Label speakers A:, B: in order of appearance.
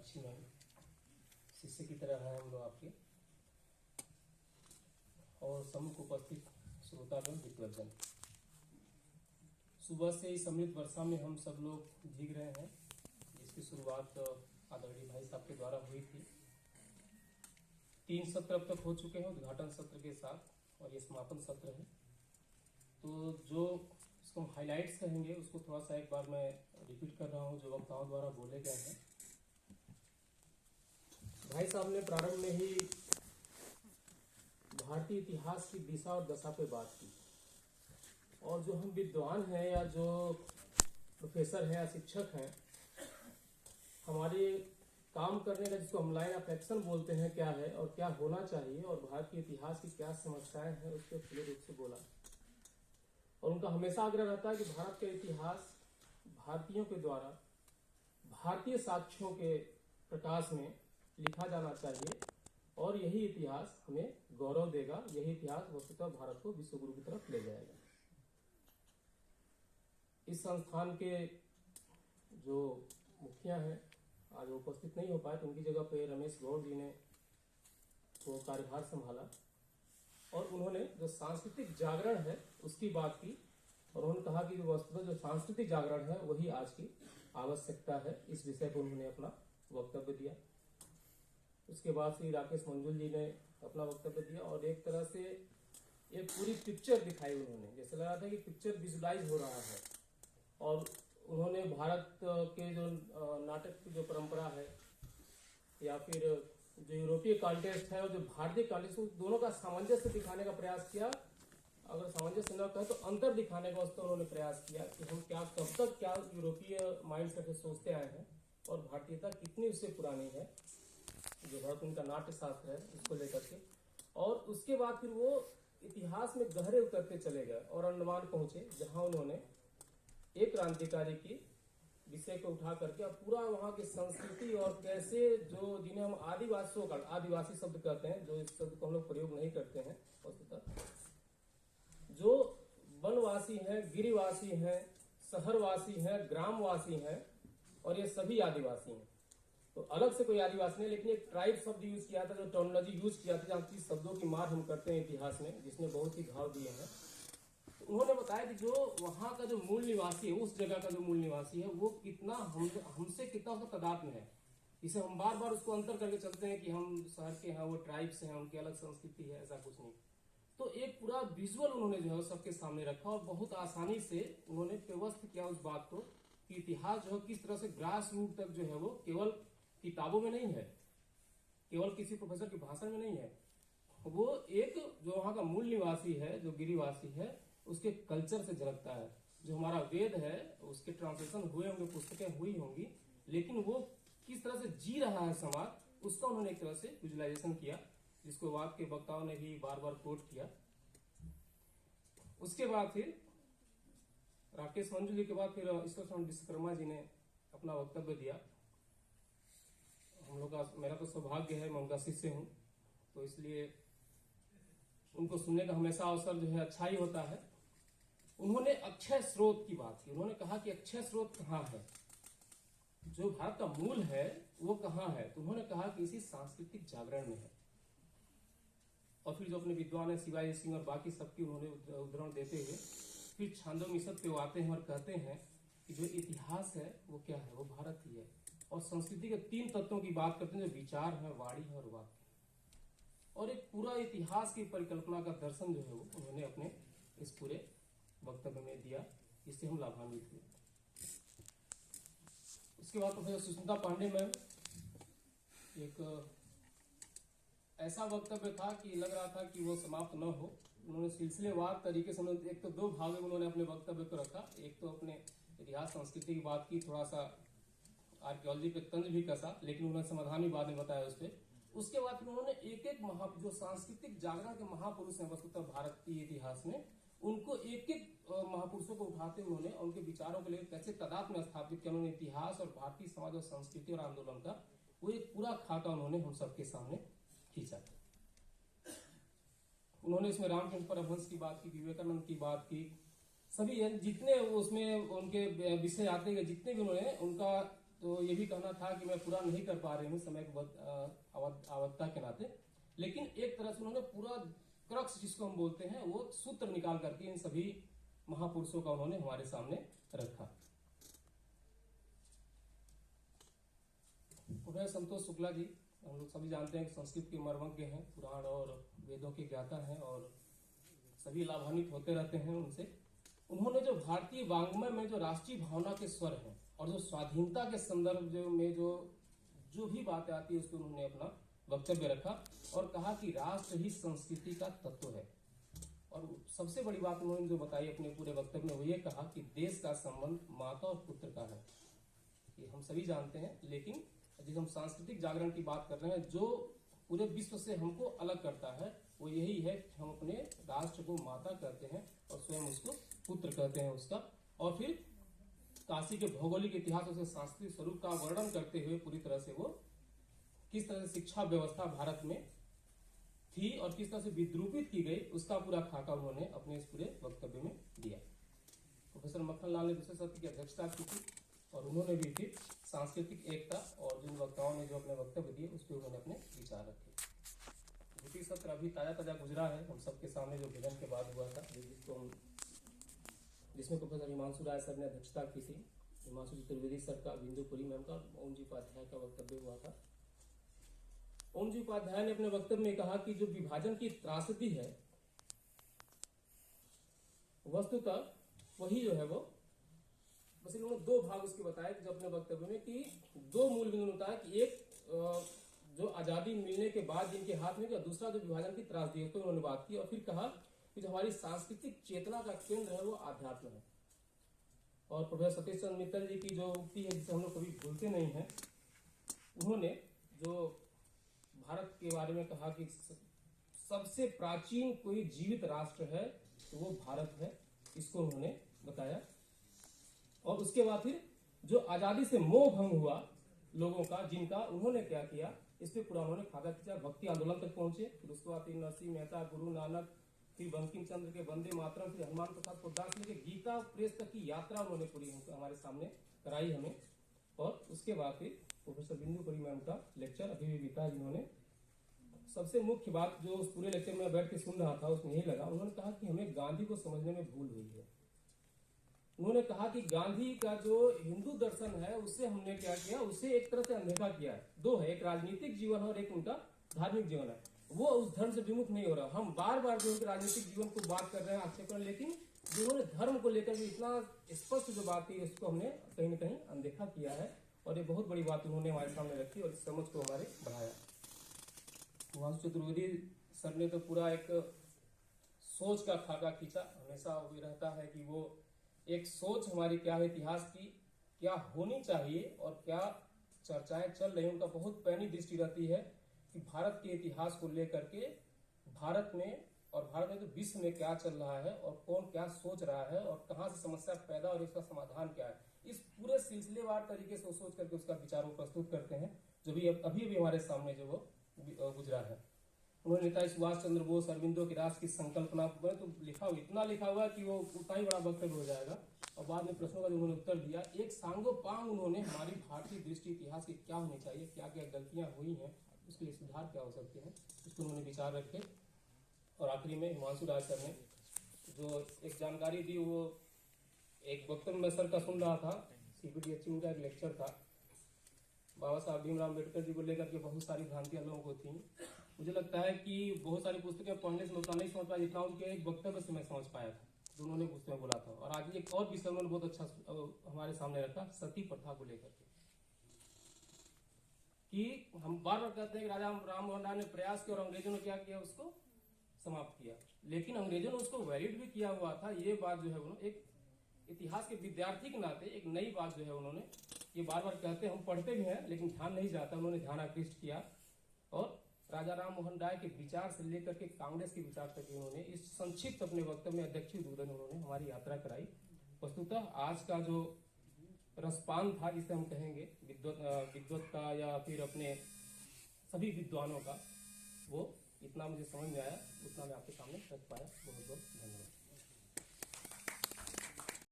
A: Meenakshi ma'am शिष्य की तरह है हम लोग आपके, और सम्मुख उपस्थित श्रोतागण विद्वजन। सुबह से इस अमृत वर्षा में हम सब लोग भीग रहे हैं, जिसकी शुरुआत आदरणीय भाई साहब के द्वारा हुई थी। 3 सत्र अब तक हो चुके हैं उद्घाटन सत्र के साथ, और ये समापन सत्र है। तो जो इसको हम हाइलाइट्स कहेंगे उसको थोड़ा सा एक बार मैं रिपीट कर रहा हूँ जो वक्ताओं द्वारा बोले गए हैं। भाई साहब ने प्रारंभ में ही भारतीय इतिहास की दिशा और दशा पे बात की, और जो हम विद्वान हैं या जो प्रोफेसर हैं या शिक्षक हैं, हमारे काम करने का जिसको हम लाइन ऑफ एक्शन बोलते हैं क्या है और क्या होना चाहिए, और भारतीय इतिहास की क्या समस्याएं हैं उस पर खुले रूप से बोला। और उनका हमेशा आग्रह रहता है कि भारत का इतिहास भारतीयों के द्वारा भारतीय साक्ष्यों के प्रकाश में लिखा जाना चाहिए, और यही इतिहास हमें गौरव देगा, यही इतिहास वस्तुतः भारत को विश्व गुरु की तरफ ले जाएगा। इस संस्थान के जो मुखिया हैं आज उपस्थित नहीं हो पाए, तो उनकी जगह पे रमेश गौड़ जी ने वो कार्यभार संभाला, और उन्होंने जो सांस्कृतिक जागरण है उसकी बात की, और उन्होंने कहा कि वस्तुतः जो सांस्कृतिक जागरण है वही आज की आवश्यकता है। इस विषय पर उन्होंने अपना वक्तव्य दिया। उसके बाद श्री राकेश मंजुल जी ने अपना वक्तव्य दिया, और एक तरह से एक पूरी पिक्चर दिखाई उन्होंने, जैसे लग रहा था कि पिक्चर विजुलाइज हो रहा है। और उन्होंने भारत के जो नाटक की जो परंपरा है या फिर जो यूरोपीय कॉन्टेक्स्ट है और जो भारतीय कॉन्टेक्स्ट, दोनों का सामंजस्य दिखाने का प्रयास किया। अगर सामंजस्य न कहे तो अंतर दिखाने का उन्होंने प्रयास किया कि हम क्या कब तक क्या यूरोपीय माइंड से सोचते आए हैं और भारतीयता कितनी उससे पुरानी है, जो भारत उनका नाट्य शास्त्र है उसको लेकर के। और उसके बाद फिर वो इतिहास में गहरे उतरते चले गए और अंडमान पहुंचे, जहां उन्होंने एक क्रांतिकारी की विषय को उठा करके अब पूरा वहां की संस्कृति और कैसे जो जिन्हें हम आदिवासियों का आदिवासी शब्द कहते हैं, जो इस शब्द को हम लोग प्रयोग नहीं करते हैं वस्तुतः, जो वनवासी हैं, गिरिवासी हैं, शहरवासी हैं, ग्रामवासी हैं, और ये सभी आदिवासी हैं। तो अलग से कोई आदिवासी नहीं, लेकिन एक ट्राइब शब्द यूज किया था, जो टर्मिनोलॉजी यूज किया था, जहां 30 शब्दों की मार हम करते हैं इतिहास में, जिसने बहुत ही घाव दिए हैं। तो उन्होंने बताया कि जो वहां का जो मूल निवासी है, उस जगह का जो मूल निवासी है, वो कितना हमसे कितना उसका तादाद में है। इसे हम बार बार उसको अंतर करके चलते हैं कि हम शहर के हैं, वो ट्राइब्स हैं, उनकी अलग संस्कृति है, ऐसा कुछ नहीं। तो एक पूरा विजुअल उन्होंने जो है सबके सामने रखा, और बहुत आसानी से उन्होंने व्यवस्थित किया उस बात को कि इतिहास जो है किस तरह से ग्रास रूट तक जो है वो केवल किताबों में नहीं है, केवल किसी प्रोफेसर के भाषण में नहीं है, वो एक जो वहां का मूल निवासी है, जो गिरिवासी है, उसके कल्चर से झलकता है। जो हमारा वेद है उसके ट्रांसलेशन हुए होंगे, पुस्तकें हुई होंगी, लेकिन वो किस तरह से जी रहा है समाज, उसका उन्होंने एक तरह से विजुअलाइजेशन किया, जिसको वाद के वक्ताओं ने भी बार बार कोट किया। उसके बाद फिर राकेश मंजुल जी के बाद फिर ईश्वर विश्वकर्मा जी ने अपना वक्तव्य दिया। हम लोग का मेरा तो सौभाग्य है, मैं उनका शिष्य हूं, तो इसलिए उनको सुनने का हमेशा अवसर जो है अच्छा ही होता है। उन्होंने अक्षय स्रोत की बात की। उन्होंने कहा कि अक्षय स्रोत कहाँ है, जो भारत का मूल है वो कहाँ है। तो उन्होंने कहा कि इसी सांस्कृतिक जागरण में है। और फिर जो अपने विद्वान है शिवाजी सिंह और बाकी सबकी उन्होंने उदाहरण देते हुए फिर छांदोपनिषद पे आते हैं और कहते हैं कि जो इतिहास है वो क्या है, वो भारत ही है। और संस्कृति के 3 तत्वों की बात करते हैं, जो विचार है, वाणी है और वाक्य, और एक पूरा इतिहास की परिकल्पना का दर्शन जो है वो उन्होंने अपने इस पूरे वक्तव्य में दिया, इससे हम लाभान्वित हुए। उसके बाद प्रोफेसर सुष्मिता पांडे मैम, एक ऐसा वक्तव्य था कि लग रहा था कि वो समाप्त न हो। उन्होंने सिलसिलेवार तरीके से एक तो 2 भाग में उन्होंने अपने वक्तव्य को रखा। एक तो अपने इतिहास संस्कृति की बात की, थोड़ा सा आर्कियोलॉजी पे तंज भी कसा, लेकिन उन्होंने समाधान भी बाद में बताया उस पर। उसके बाद उन्होंने एक एक जो सांस्कृतिक जागरण के महापुरुष हैं वस्तुतः भारतीय इतिहास में, उनको एक एक महापुरुषों को उठाते उन्होंने उनके विचारों के लिए कैसे तादाद में स्थापित किया। उन्होंने इतिहास और भारतीय समाज और संस्कृति और आंदोलन का वो एक पूरा खाका उन्होंने हम सबके सामने खींचा। उन्होंने इसमें रामकृष्ण परमहंस की बात की, विवेकानंद की बात की, सभी जितने उसमें उनके विषय आते हैं, जितने भी उन्होंने उनका तो ये भी कहना था कि मैं पूरा नहीं कर पा रही हूँ समय की आवश्यकता के नाते, लेकिन एक तरह से उन्होंने पूरा क्रक्स जिसको हम बोलते हैं वो सूत्र निकाल करके इन सभी महापुरुषों का उन्होंने हमारे सामने रखा। प्रोफेसर संतोष शुक्ला जी, हम लोग सभी जानते हैं कि संस्कृत के मर्मज्ञ हैं, पुराण और वेदों के ज्ञाता हैं और सभी लाभान्वित होते रहते हैं उनसे। उन्होंने जो भारतीय वाङ्मय में जो राष्ट्रीय भावना के स्वर हैं और जो स्वाधीनता के संदर्भ में जो भी बातें आती है उसको उन्होंने अपना वक्तव्य रखा और कहा कि राष्ट्र ही संस्कृति का तत्व है। और सबसे बड़ी बात उन्होंने जो बताई अपने पूरे वक्तव्य में वो ये कहा कि देश का संबंध माता और पुत्र का है। ये हम सभी जानते हैं, लेकिन जिस हम सांस्कृतिक जागरण की बात कर रहे हैं, जो पूरे विश्व से हमको अलग करता है वो यही है कि हम अपने राष्ट्र को माता कहते हैं और स्वयं उसको पुत्र कहते हैं उसका। और फिर काशी के भौगोलिक इतिहास और सांस्कृतिक स्वरूप का वर्णन करते हुए पूरी तरह से वो किस तरह से शिक्षा व्यवस्था भारत में थी और किस तरह से विद्रूपित की गई उसका पूरा खाका उन्होंने अपने इस पूरे वक्तव्य में दिया। प्रोफेसर मक्खनलाल ने दूसरे सत्र की अध्यक्षता की थी और उन्होंने भी फिर सांस्कृतिक एकता और जिन वक्ताओं ने जो अपने वक्तव्य दिए उस पर उन्होंने अपने विचार रखे। द्वितीय सत्र अभी ताजा गुजरा है हम सबके सामने, जो विलय के बाद हुआ था, जिसमें प्रोफेसर हिमांशु राय सर ने अध्यक्षता की थी। हिमांशु चतुर्वेदी सर का, बिंदुपुरी मैम का, ओम जी उपाध्याय का वक्तव्य हुआ था। ओम जी उपाध्याय ने अपने वक्तव्य में कहा कि जो विभाजन की त्रासदी है वस्तुतः वही जो है वो बस इन्होंने दो भाग उसके बताए कि जो अपने वक्तव्य में कि दो मूल बिंदु बताया कि एक जो आजादी मिलने के बाद जिनके हाथ में, दूसरा जो विभाजन की त्रासदी है तो उन्होंने बात की। और फिर कहा कि जो हमारी सांस्कृतिक चेतना का केंद्र है वो आध्यात्म है। और प्रोफेसर सतीश चंद्र मित्तल जी की जो उक्ति है जिसे हम लोग कभी भूलते नहीं है, उन्होंने जो भारत के बारे में कहा कि सबसे प्राचीन कोई जीवित राष्ट्र है तो वो भारत है, इसको उन्होंने बताया। और उसके बाद फिर जो आजादी से मोह भंग हुआ लोगों का, जिनका उन्होंने क्या किया इस पे पूरा उन्होंने खाका खींचा। भक्ति आंदोलन तक पहुंचे, फिर उसके बाद नरसिंह मेहता, गुरु नानक, फिर बंकिम चंद्र के वंदे मातरम, फिर हनुमान प्रसाद पोद्दार के गीता प्रेस तक की यात्रा उन्होंने पूरी हमारे सामने कराई हमें। और उसके बाद फिर प्रोफेसर बिंदुपुरी मैम का लेक्चर अभी भी बीता, जिन्होंने सबसे मुख्य बात जो उस पूरे लेक्चर में बैठ के सुन रहा था उसमें यही लगा, उन्होंने कहा कि हमें गांधी को समझने में भूल हुई है। उन्होंने कहा कि गांधी का जो हिंदू दर्शन है उससे हमने क्या किया, उसे एक तरह से अनदेखा किया है। दो है, एक राजनीतिक जीवन है और एक उनका धार्मिक जीवन है। वो उस धर्म से विमुख नहीं हो रहा। हम बार बार जो उनके राजनीतिक जीवन को बात कर रहे हैं, आक्षेप कर रहे हैं, लेकिन जो उन्होंने धर्म को लेकर भी इतना स्पष्ट जो बात थी उसको हमने कहीं न कहीं अनदेखा किया है। और ये बहुत बड़ी बात उन्होंने हमारे सामने रखी और इस समझ को हमारे बढ़ाया। हिमांशु चतुर्वेदी सर ने तो पूरा एक सोच का खाका खींचा। हमेशा वही रहता है कि वो एक सोच हमारी क्या है, इतिहास की क्या होनी चाहिए और क्या चर्चाएं चल रही हैं, उनका बहुत पैनी दृष्टि रहती है कि भारत के इतिहास को लेकर के भारत में तो विश्व में क्या चल रहा है और कौन क्या सोच रहा है और कहाँ से समस्या पैदा और इसका समाधान क्या है। इस पूरे सिलसिलेवार तरीके से सोच करके उसका विचार वो प्रस्तुत करते हैं, जो भी अभी हमारे सामने जो वो गुजरा है। उन्होंने नेताजी सुभाष चंद्र बोस, अरविंदो की राष्ट्र की संकल्पना में तो इतना लिखा हुआ है कि वो उतना ही बड़ा वक्तव्य हो जाएगा। और बाद में प्रश्नों का जो उन्होंने उत्तर दिया, एक सांगो पांग उन्होंने हमारी भारतीय दृष्टि इतिहास की क्या होनी चाहिए, क्या क्या गलतियां हुई हैं, उसके लिए सुधार क्या हो सकते हैं, उसको उन्होंने विचार रखे। और आखिरी में हिमांशु राय सर ने जो एक जानकारी दी, वो एक वक्तव्य में सर का सुन रहा था, CPTHC उनका एक लेक्चर था। बाबा साहब भीमराव अम्बेडकर जी को लेकर के बहुत सारी भ्रांतियां लोगों को थी। मुझे लगता है कि बहुत सारी पुस्तकें पढ़ने से उतना नहीं समझ पाया जितना उनके एक वक्तव्य से मैं समझ पाया था, जो उन्होंने पुस्तक में बोला था। और आज एक और विषय उन्होंने बहुत अच्छा हमारे सामने रखा, सती प्रथा को लेकर के, कि हम बार बार कहते हैं कि राजा राम मोहन राय ने प्रयास किया और अंग्रेजों ने क्या किया, उसको समाप्त किया। लेकिन अंग्रेजों ने उसको वैलिड भी किया हुआ था। ये बात जो है उन्होंने एक इतिहास के विद्यार्थी के नाते एक नई बात जो है उन्होंने ये बार बार कहते हैं, हम पढ़ते भी हैं लेकिन ध्यान नहीं जाता, उन्होंने ध्यान आकृष्ट किया। और राजा राम मोहन राय के विचार से लेकर के कांग्रेस के विचार तक उन्होंने इस संक्षिप्त अपने वक्तव्य में अध्यक्षीय उद्बोधन उन्होंने हमारी यात्रा कराई। वस्तुतः आज का जो रसपान था, जिसे हम कहेंगे विद्वत का या फिर अपने सभी विद्वानों का, वो इतना मुझे समझ में आया, उतना मैं आपके सामने रख पाया। बहुत बहुत धन्यवाद।